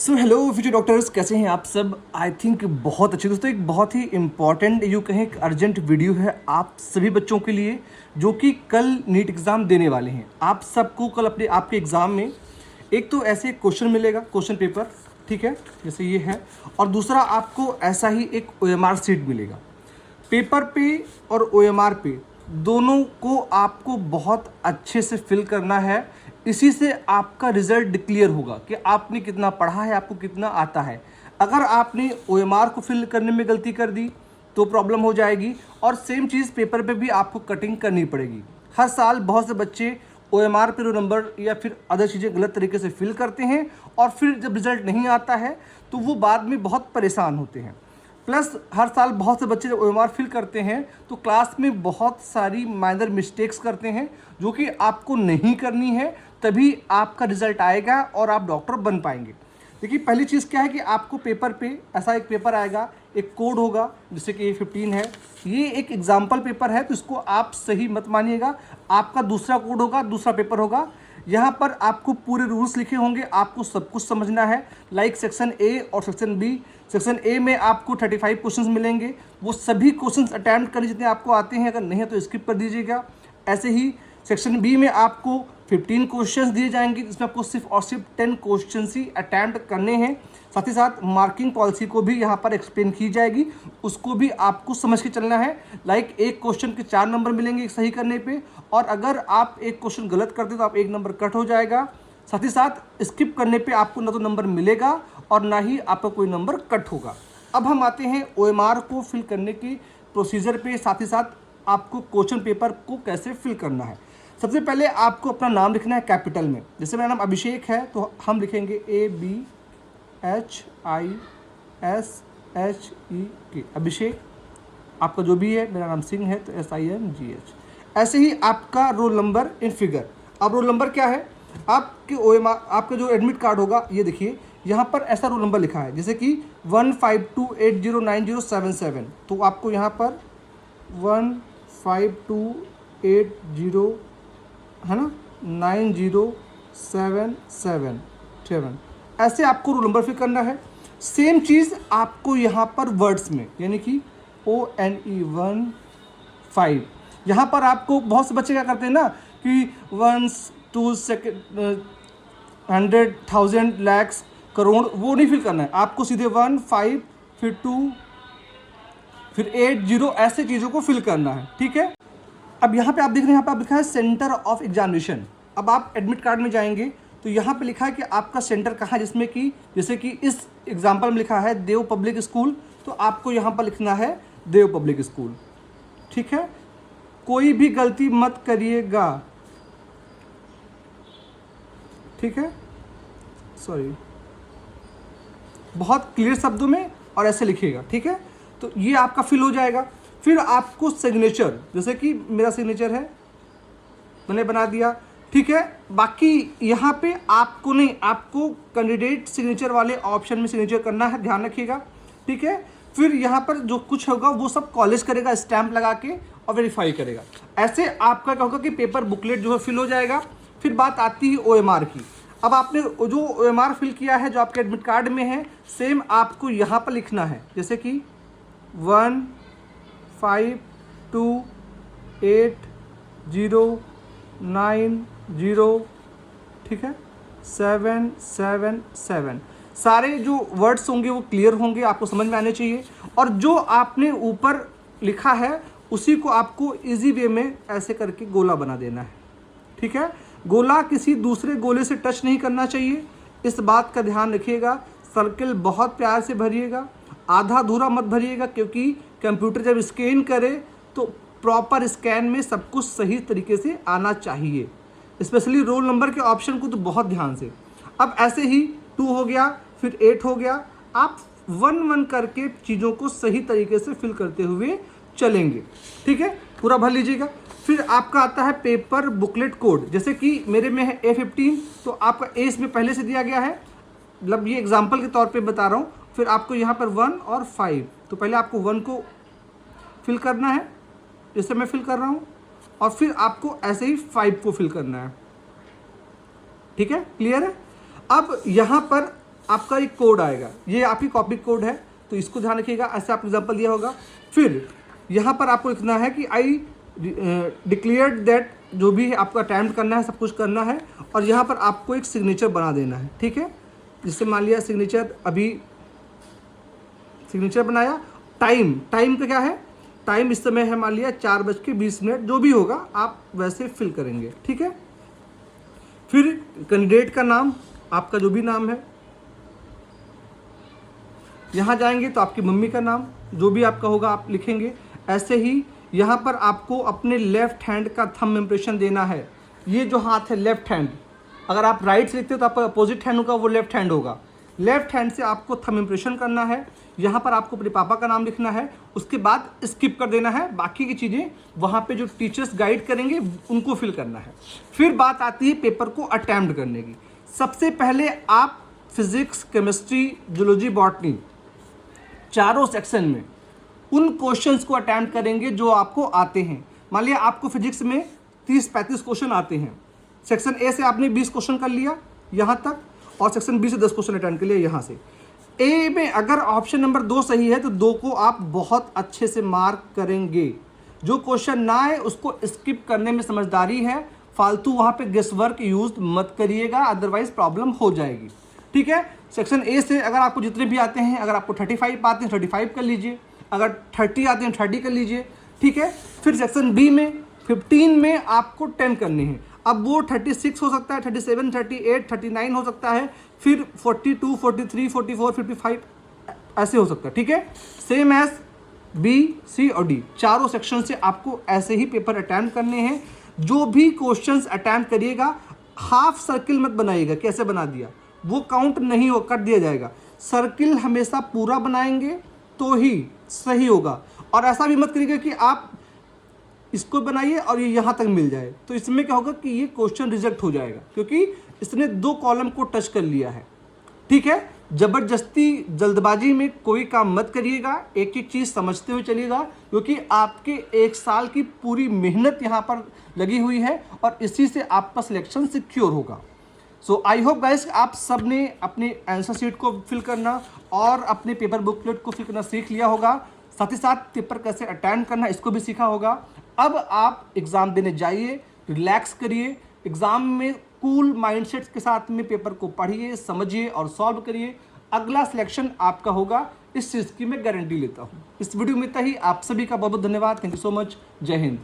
So hello future doctors, कैसे हैं आप सब। आई थिंक बहुत अच्छे दोस्तों, एक बहुत ही इंपॉर्टेंट यूँ कहें एक अर्जेंट वीडियो है आप सभी बच्चों के लिए जो कि कल नीट एग्ज़ाम देने वाले हैं। आप सबको कल अपने आपके एग्ज़ाम में एक तो ऐसे क्वेश्चन मिलेगा, क्वेश्चन पेपर, ठीक है, जैसे ये है, और दूसरा आपको ऐसा ही एक OMR सीट मिलेगा। पेपर पे और OMR पे दोनों को आपको बहुत अच्छे से फिल करना है। इसी से आपका रिजल्ट डिक्लेयर होगा कि आपने कितना पढ़ा है, आपको कितना आता है। अगर आपने OMR को फिल करने में गलती कर दी तो प्रॉब्लम हो जाएगी, और सेम चीज़ पेपर पे भी आपको कटिंग करनी पड़ेगी। हर साल बहुत से बच्चे OMR पे रो नंबर या फिर अदर चीज़ें गलत तरीके से फिल करते हैं, और फिर जब रिजल्ट नहीं आता है तो वो बाद में बहुत परेशान होते हैं। प्लस हर साल बहुत से बच्चे जब OMR फिल करते हैं तो क्लास में बहुत सारी माइनर मिस्टेक्स करते हैं जो कि आपको नहीं करनी है, तभी आपका रिजल्ट आएगा और आप डॉक्टर बन पाएंगे। देखिए, पहली चीज़ क्या है कि आपको पेपर पे ऐसा एक पेपर आएगा, एक कोड होगा, जैसे कि A15 है। ये एक एग्जाम्पल पेपर है तो इसको आप सही मत मानिएगा। आपका दूसरा कोड होगा, दूसरा पेपर होगा। यहाँ पर आपको पूरे रूल्स लिखे होंगे, आपको सब कुछ समझना है। लाइक सेक्शन A और सेक्शन B। सेक्शन A में आपको 35 क्वेश्चंस मिलेंगे, वो सभी क्वेश्चंस अटैम्प्ट करने जितने आपको आते हैं, अगर नहीं है तो स्किप कर दीजिएगा। ऐसे ही सेक्शन B में आपको 15 क्वेश्चंस दिए जाएंगे, जिसमें आपको सिर्फ और सिर्फ 10 क्वेश्चंस ही अटैम्प्ट करने हैं। साथ ही साथ मार्किंग पॉलिसी को भी यहाँ पर एक्सप्लेन की जाएगी, उसको भी आपको समझ के चलना है। लाइक एक क्वेश्चन के 4 नंबर मिलेंगे सही करने पे, और अगर आप एक क्वेश्चन गलत करते तो आप 1 नंबर कट हो जाएगा। साथ ही साथ स्किप करने पे आपको ना तो नंबर मिलेगा और ना ही आपका कोई नंबर कट होगा। अब हम आते हैं OMR को फिल करने की प्रोसीजर पे, साथ ही साथ आपको क्वेश्चन पेपर को कैसे फिल करना है। सबसे पहले आपको अपना नाम लिखना है कैपिटल में। जैसे मेरा नाम अभिषेक है तो हम लिखेंगे ABHISHEK, अभिषेक। आपका जो भी है, मेरा नाम सिंह है तो SINGH। ऐसे ही आपका रोल नंबर इन फिगर। अब रोल नंबर क्या है, आपके OMR आपका जो एडमिट कार्ड होगा, ये देखिए यहाँ पर ऐसा रोल नंबर लिखा है, जैसे कि 152809077। तो आपको यहाँ पर 15280 है ना 90777 ऐसे आपको रोल नंबर फिल करना है। सेम चीज़ आपको यहाँ पर वर्ड्स में, यानी कि ONE15। यहाँ पर आपको बहुत से बच्चे क्या करते हैं ना कि 1 2 सेकेंड 100 1000 lakhs करोड़, वो नहीं फिल करना है। आपको सीधे 1 5 फिर 2 फिर 8 0 ऐसे चीज़ों को फिल करना है, ठीक है। अब यहाँ पे आप देख रहे हैं, यहाँ पे आप लिखा है सेंटर ऑफ एग्जामिनेशन। अब आप एडमिट कार्ड में जाएंगे तो यहाँ पे लिखा है कि आपका सेंटर कहाँ है, जिसमें कि जैसे कि इस एग्जाम्पल में लिखा है देव पब्लिक स्कूल, तो आपको यहाँ पर लिखना है देव पब्लिक स्कूल, ठीक है। कोई भी गलती मत करिएगा, ठीक है, सॉरी, बहुत क्लियर शब्दों में और ऐसे लिखिएगा, ठीक है। तो ये आपका फिल हो जाएगा। फिर आपको सिग्नेचर, जैसे कि मेरा सिग्नेचर है, मैंने बना दिया, ठीक है। बाकी यहाँ पे आपको नहीं, आपको कैंडिडेट सिग्नेचर वाले ऑप्शन में सिग्नेचर करना है, ध्यान रखिएगा, ठीक है। फिर यहाँ पर जो कुछ होगा वो सब कॉलेज करेगा, स्टैंप लगा के और वेरीफाई करेगा। ऐसे आपका क्या होगा कि पेपर बुकलेट जो है फिल हो जाएगा। फिर बात आती है OMR की। अब आपने जो OMR फिल किया है, जो आपके एडमिट कार्ड में है, सेम आपको यहाँ पर लिखना है, जैसे कि 1528090, ठीक है, 777। सारे जो वर्ड्स होंगे वो क्लियर होंगे, आपको समझ में आने चाहिए। और जो आपने ऊपर लिखा है उसी को आपको इजी वे में ऐसे करके गोला बना देना है, ठीक है। गोला किसी दूसरे गोले से टच नहीं करना चाहिए, इस बात का ध्यान रखिएगा। सर्किल बहुत प्यार से भरिएगा, आधा अधूरा मत भरिएगा, क्योंकि कंप्यूटर जब स्कैन करे तो प्रॉपर स्कैन में सब कुछ सही तरीके से आना चाहिए, स्पेशली रोल नंबर के ऑप्शन को तो बहुत ध्यान से। अब ऐसे ही 2 हो गया, फिर 8 हो गया, आप 1 करके चीज़ों को सही तरीके से फिल करते हुए चलेंगे, ठीक है, पूरा भर लीजिएगा। फिर आपका आता है पेपर बुकलेट कोड, जैसे कि मेरे में है A15, तो आपका A इसमें पहले से दिया गया है, मतलब ये एग्जाम्पल के तौर पे बता रहा हूँ। फिर आपको यहाँ पर 1 और 5, तो पहले आपको 1 को फिल करना है, जैसे मैं फिल कर रहा हूँ, और फिर आपको ऐसे ही 5 को फिल करना है, ठीक है, क्लियर है। अब यहाँ पर आपका एक कोड आएगा, ये आपकी कॉपी कोड है, तो इसको ध्यान रखिएगा। ऐसे आप एग्जाम्पल दिया होगा। फिर यहाँ पर आपको लिखना है कि आई डिक्लेयर्ड दैट, जो भी है आपको अटेम्प्ट करना है, सब कुछ करना है, और यहाँ पर आपको एक सिग्नेचर बना देना है, ठीक है। जिससे मान लिया सिग्नेचर, अभी सिग्नेचर बनाया। टाइम का क्या है, टाइम इस समय है मान लिया 4:20, जो भी होगा आप वैसे फिल करेंगे, ठीक है। फिर कैंडिडेट का नाम, आपका जो भी नाम है, यहाँ जाएंगे तो आपकी मम्मी का नाम, जो भी आपका होगा आप लिखेंगे। ऐसे ही यहाँ पर आपको अपने लेफ्ट हैंड का थंब इम्प्रेशन देना है। ये जो हाथ है लेफ्ट हैंड, अगर आप राइट से लिखते हो तो आपका अपोजिट हैंड होगा, वो लेफ्ट हैंड होगा। लेफ्ट हैंड से आपको थंब इम्प्रेशन करना है। यहाँ पर आपको अपने पापा का नाम लिखना है, उसके बाद स्किप कर देना है, बाकी की चीज़ें वहाँ पे जो टीचर्स गाइड करेंगे उनको फिल करना है। फिर बात आती है पेपर को अटेम्प्ट करने की। सबसे पहले आप फिजिक्स, केमिस्ट्री, जूलॉजी, बॉटनी, चारों सेक्शन में उन क्वेश्चंस को अटेम्प्ट करेंगे जो आपको आते हैं। मान लिया आपको फिजिक्स में 30-35 क्वेश्चन आते हैं, सेक्शन ए से आपने 20 क्वेश्चन कर लिया यहाँ तक, और सेक्शन बी से 10 क्वेश्चन अटेम्प्ट कर लिया यहाँ से। ए में अगर ऑप्शन नंबर 2 सही है तो 2 को आप बहुत अच्छे से मार्क करेंगे। जो क्वेश्चन ना आए उसको स्किप करने में समझदारी है, फालतू वहाँ पे गेस वर्क यूज मत करिएगा, अदरवाइज प्रॉब्लम हो जाएगी, ठीक है। सेक्शन ए से अगर आपको जितने भी आते हैं, अगर आपको 35 आते हैं 35 कर लीजिए, अगर 30 आते हैं 30 कर लीजिए, ठीक है। फिर सेक्शन बी में 15 में आपको 10 करने हैं। अब वो 36 हो सकता है, 37, 38, 39 हो सकता है, फिर 42, 43, 44, 55 ऐसे हो सकता है, ठीक है। सेम एज बी, सी और डी, चारों सेक्शन से आपको ऐसे ही पेपर अटेम्प्ट करने हैं। जो भी क्वेश्चंस अटेम्प्ट करिएगा, हाफ सर्किल मत बनाइएगा, कैसे बना दिया वो काउंट नहीं हो, कर दिया जाएगा। सर्किल हमेशा पूरा बनाएंगे तो ही सही होगा। और ऐसा भी मत करिएगा कि आप इसको बनाइए और ये यहाँ तक मिल जाए, तो इसमें क्या होगा कि ये क्वेश्चन रिजेक्ट हो जाएगा, क्योंकि इसने 2 कॉलम को टच कर लिया है, ठीक है। जबरदस्ती जल्दबाजी में कोई काम मत करिएगा, एक एक चीज़ समझते हुए चलिएगा, क्योंकि आपके 1 साल की पूरी मेहनत यहाँ पर लगी हुई है और इसी से आपका सिलेक्शन सिक्योर होगा। सो आई होप गाइस आप सब ने अपने आंसर शीट को फिल करना और अपने पेपर बुकलेट को फिल करना सीख लिया होगा। साथ ही साथ पेपर कैसे अटेम्प्ट करना इसको भी सीखा होगा। अब आप एग्ज़ाम देने जाइए, रिलैक्स करिए, एग्ज़ाम में कूल माइंडसेट के साथ में पेपर को पढ़िए, समझिए और सॉल्व करिए। अगला सिलेक्शन आपका होगा, इस चीज़ की मैं गारंटी लेता हूँ। इस वीडियो में इतना ही। आप सभी का बहुत बहुत धन्यवाद। Thank you so much. जय हिंद।